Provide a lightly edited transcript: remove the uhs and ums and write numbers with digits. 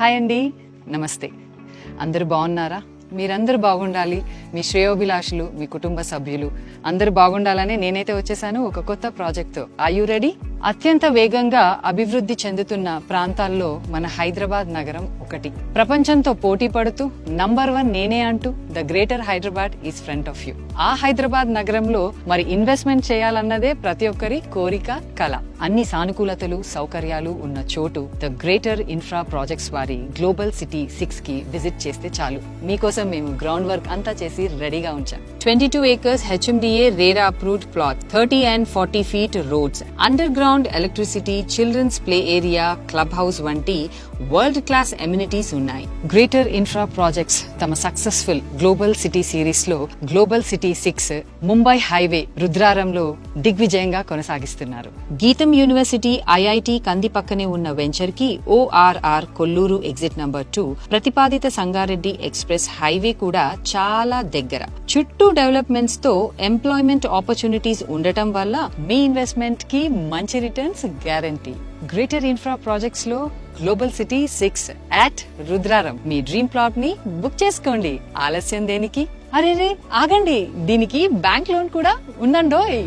Hi అండి, నమస్తే. అందరూ బాగున్నారా? మీరందరూ బాగుండాలి. మీ శ్రేయోభిలాషులు, మీ కుటుంబ సభ్యులు అందరూ బాగుండాలని నేనైతే వచ్చేసాను ఒక కొత్త ప్రాజెక్ట్తో. Are you ready? అత్యంత వేగంగా అభివృద్ధి చెందుతున్న ప్రాంతాల్లో మన హైదరాబాద్ నగరం ఒకటి. ప్రపంచంతో పోటీ పడుతూ నంబర్ 1 నేనే అంటూ the greater Hyderabad is front of you. ఆ హైదరాబాద్ నగరంలో మరి ఇన్వెస్ట్మెంట్ చేయాలన్నదే ప్రతి ఒక్కరి కోరిక, కల. అన్ని సానుకూలతలు, సౌకర్యాలు ఉన్న చోటు ద గ్రేటర్ ఇన్ఫ్రా ప్రాజెక్ట్స్ వారి గ్లోబల్ సిటీ 6 కి విజిట్ చేస్తే చాలు. మీకోసం మేము గ్రౌండ్ వర్క్ అంతా చేసి రెడీగా ఉంచాం. 22 acres HMDA RERA approved plot, 30 and 40 feet roads, underground electricity, children's play area, clubhouse వంటి వరల్డ్ క్లాస్ ఎమ్యూనిటీస్ ఉన్నాయి. గ్రేటర్ ఇన్ఫ్రా ప్రాజెక్ట్స్ తమ సక్సెస్ఫుల్ గ్లోబల్ సిటీ సిరీస్ లో గ్లోబల్ సిటీ 6 ముంబై హైవే రుద్రారంలో దిగ్విజయంగా కొనసాగిస్తున్నారు. గీతం యూనివర్సిటీ ఐఐటి కంది పక్కనే ఉన్న వెంచర్ కి ORR కొల్లూరు ఎగ్జిట్ నంబర్ 2 ప్రతిపాదిత సంగారెడ్డి ఎక్స్ప్రెస్ హైవే కూడా చాలా దగ్గర. చుట్టూ డెవలప్మెంట్స్ తో ఎంప్లాయ్మెంట్ ఆపర్చునిటీస్ ఉండటం వల్ల మీ ఇన్వెస్ట్మెంట్ కి మంచి returns guarantee. Greater infra projects లో గ్లోబల్ సిటీ 6 అట్ రుద్రారం మీ డ్రీమ్ ప్లాట్ ని బుక్ చేసుకోండి. ఆలస్యం దేనికి? అరే ఆగండి, దీనికి బ్యాంక్ లోన్ కూడా ఉందండోయ్.